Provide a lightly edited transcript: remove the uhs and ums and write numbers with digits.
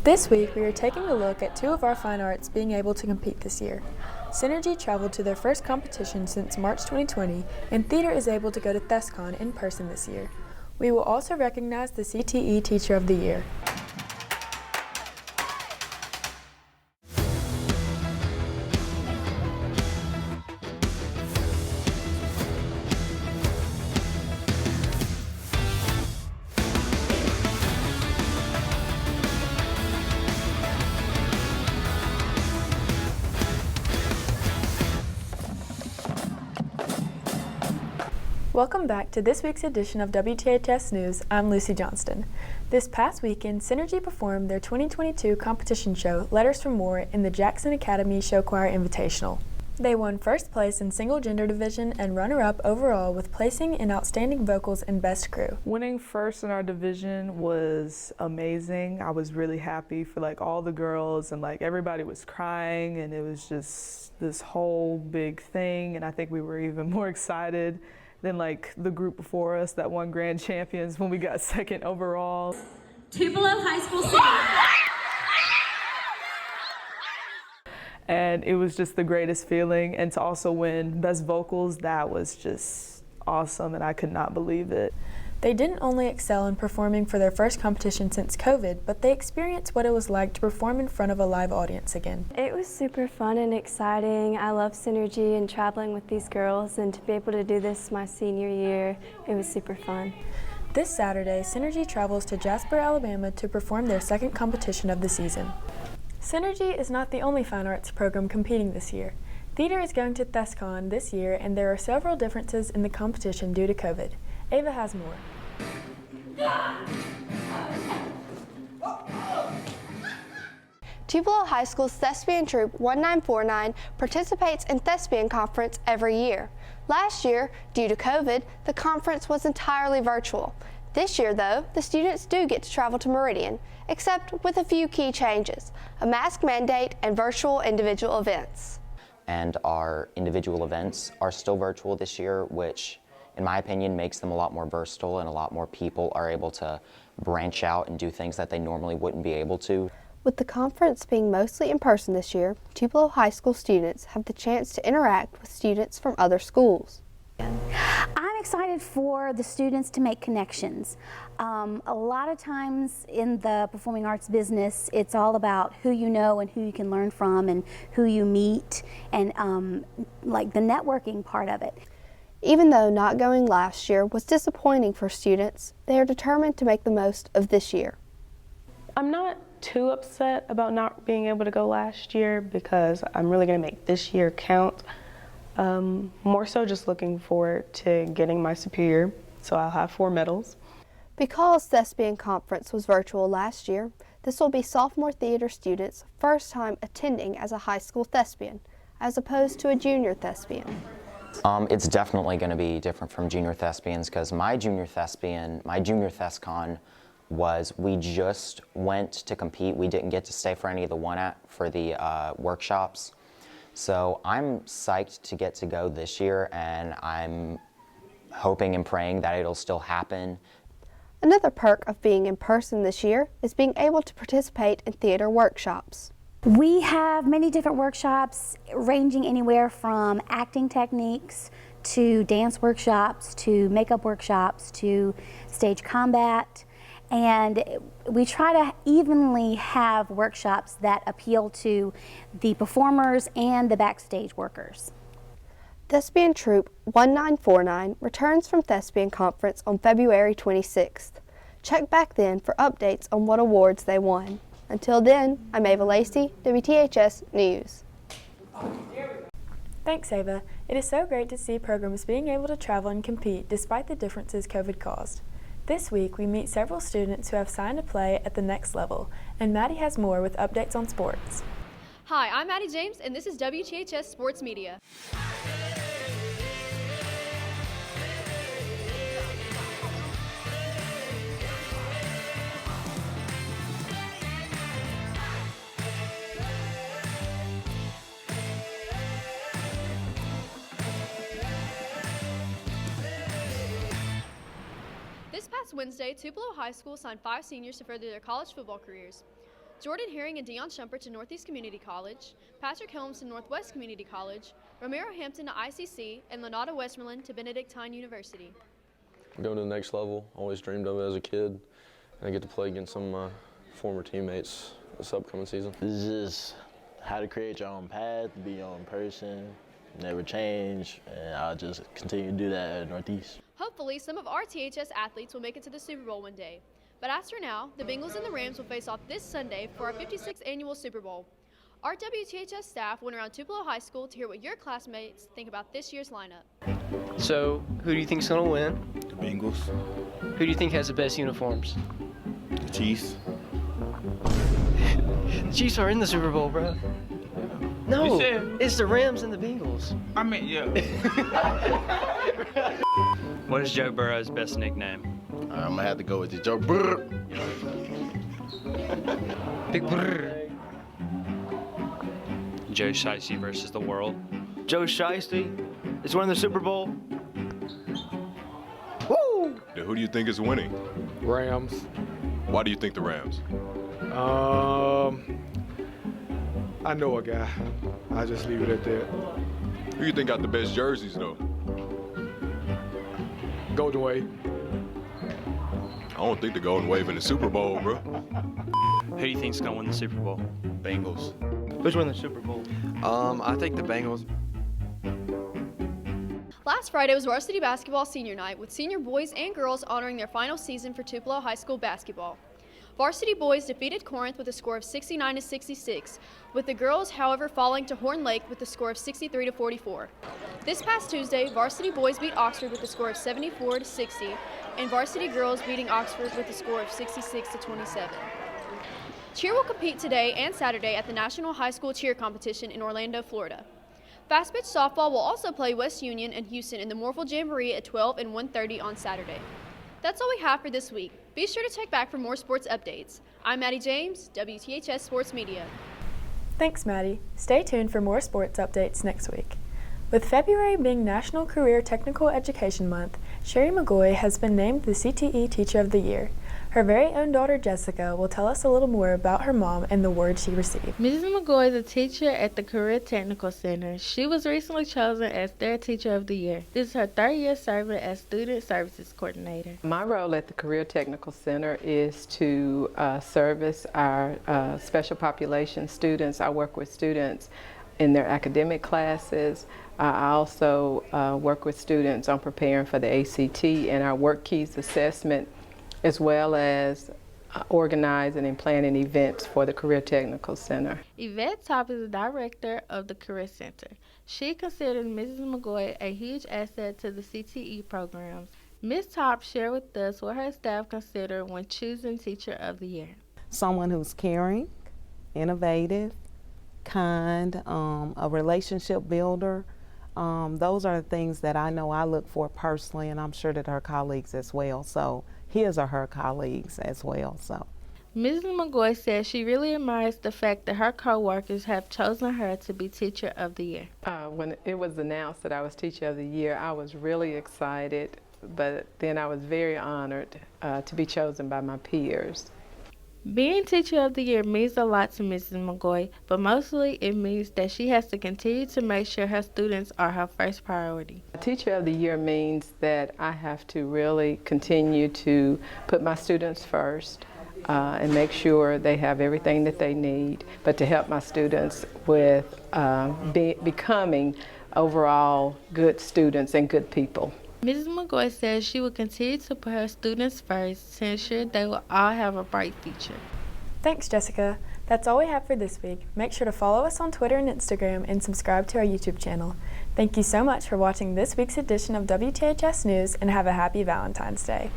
This week, we are taking a look at two of our fine arts being able to compete this year. Synergy traveled to their first competition since March 2020, and theater is able to go to ThesCon in person this year. We will also recognize the CTE Teacher of the Year. Welcome back to this week's edition of WTHS News. I'm Lucy Johnston. This past weekend, Synergy performed their 2022 competition show, Letters from War, in the Jackson Academy Show Choir Invitational. They won first place in single gender division and runner-up overall with placing in Outstanding Vocals and Best Crew. Winning first in our division was amazing. I was really happy for all the girls, and everybody was crying, and it was just this whole big thing, and I think we were even more excited than the group before us that won grand champions when we got second overall. Tupelo High School singing. And it was just the greatest feeling, and to also win best vocals, that was just awesome, and I could not believe it. They didn't only excel in performing for their first competition since COVID, but they experienced what it was like to perform in front of a live audience again. It was super fun and exciting. I love Synergy and traveling with these girls, and to be able to do this my senior year, it was super fun. This Saturday, Synergy travels to Jasper, Alabama to perform their second competition of the season. Synergy is not the only fine arts program competing this year. Theater is going to ThesCon this year, and there are several differences in the competition due to COVID. Ava has more. Tupelo High School's Thespian Troupe 1949 participates in Thespian Conference every year. Last year, due to COVID, the conference was entirely virtual. This year, though, the students do get to travel to Meridian, except with a few key changes: a mask mandate and virtual individual events. And our individual events are still virtual this year, which in my opinion makes them a lot more versatile, and a lot more people are able to branch out and do things that they normally wouldn't be able to. With the conference being mostly in person this year, Tupelo High School students have the chance to interact with students from other schools. I'm excited for the students to make connections. A lot of times in the performing arts business, it's all about who you know and who you can learn from and who you meet, and the networking part of it. Even though not going last year was disappointing for students, they are determined to make the most of this year. I'm not too upset about not being able to go last year because I'm really going to make this year count. More so just looking forward to getting my superior, so I'll have 4 medals. Because Thespian Conference was virtual last year, this will be sophomore theater students' first time attending as a high school thespian, as opposed to a junior thespian. It's definitely going to be different from junior thespians, because my junior ThesCon was, we just went to compete. We didn't get to stay for any of the workshops. So I'm psyched to get to go this year, and I'm hoping and praying that it'll still happen. Another perk of being in person this year is being able to participate in theater workshops. We have many different workshops ranging anywhere from acting techniques to dance workshops to makeup workshops to stage combat, and we try to evenly have workshops that appeal to the performers and the backstage workers. Thespian Troupe 1949 returns from Thespian Conference on February 26th. Check back then for updates on what awards they won. Until then, I'm Ava Lacey, WTHS News. Thanks, Ava. It is so great to see programs being able to travel and compete despite the differences COVID caused. This week, we meet several students who have signed to play at the next level, and Maddie has more with updates on sports. Hi, I'm Maddie James, and this is WTHS Sports Media. This past Wednesday, Tupelo High School signed 5 seniors to further their college football careers. Jordan Herring and Deion Shumpert to Northeast Community College, Patrick Helms to Northwest Community College, Romero Hampton to ICC, and Lenata Westmoreland to Benedictine University. Going to the next level, always dreamed of it as a kid, and I get to play against some of my former teammates this upcoming season. This is just how to create your own path, be your own person, never change, and I'll just continue to do that at Northeast. Hopefully, some of our THS athletes will make it to the Super Bowl one day. But as for now, the Bengals and the Rams will face off this Sunday for our 56th annual Super Bowl. Our WTHS staff went around Tupelo High School to hear what your classmates think about this year's lineup. So, who do you think's going to win? The Bengals. Who do you think has the best uniforms? The Chiefs. The Chiefs are in the Super Bowl, bro. No, it's the Rams and the Bengals. I mean, yeah. What is Joe Burrow's best nickname? I'm gonna have to go with the Joe Burrow. Big brr. Joe Shiesty versus the world. Joe Shiesty is winning the Super Bowl. Woo! Who do you think is winning? Rams. Why do you think the Rams? I know a guy. I'll just leave it at that. Who do you think got the best jerseys, though? Golden Wave. I don't think the Golden Wave in the Super Bowl, bro. Who do you think's gonna win the Super Bowl? Bengals. Who's winning the Super Bowl? I think the Bengals. Last Friday was varsity basketball senior night, with senior boys and girls honoring their final season for Tupelo High School basketball. Varsity boys defeated Corinth with a score of 69-66, with the girls, however, falling to Horn Lake with a score of 63-44. This past Tuesday, varsity boys beat Oxford with a score of 74-60, and varsity girls beating Oxford with a score of 66-27. Cheer will compete today and Saturday at the National High School Cheer Competition in Orlando, Florida. Fast pitch softball will also play West Union and Houston in the Morville Jamboree at 12 and 1:30 on Saturday. That's all we have for this week. Be sure to check back for more sports updates. I'm Maddie James, WTHS Sports Media. Thanks, Maddie. Stay tuned for more sports updates next week. With February being National Career Technical Education Month, Sherry McGoy has been named the CTE Teacher of the Year. Her very own daughter, Jessica, will tell us a little more about her mom and the award she received. Mrs. McGoy is a teacher at the Career Technical Center. She was recently chosen as their Teacher of the Year. This is her third year serving as Student Services Coordinator. My role at the Career Technical Center is to service our special population students. I work with students in their academic classes. I also work with students on preparing for the ACT and our Work Keys assessment, as well as organizing and planning events for the Career Technical Center. Yvette Top is the director of the Career Center. She considered Mrs. McGoy a huge asset to the CTE programs. Ms. Top shared with us what her staff considered when choosing Teacher of the Year. Someone who's caring, innovative, kind, a relationship builder. Those are the things that I know I look for personally, and I'm sure that her colleagues as well. So his or her colleagues as well. So Mrs. McGoy says she really admires the fact that her co-workers have chosen her to be Teacher of the Year. When it was announced that I was Teacher of the Year, I was really excited, but then I was very honored to be chosen by my peers. Being Teacher of the Year means a lot to Mrs. McGoy, but mostly it means that she has to continue to make sure her students are her first priority. Teacher of the Year means that I have to really continue to put my students first and make sure they have everything that they need, but to help my students with becoming overall good students and good people. Mrs. McGoy says she will continue to put her students first to ensure they will all have a bright future. Thanks, Jessica. That's all we have for this week. Make sure to follow us on Twitter and Instagram and subscribe to our YouTube channel. Thank you so much for watching this week's edition of WTHS News, and have a happy Valentine's Day.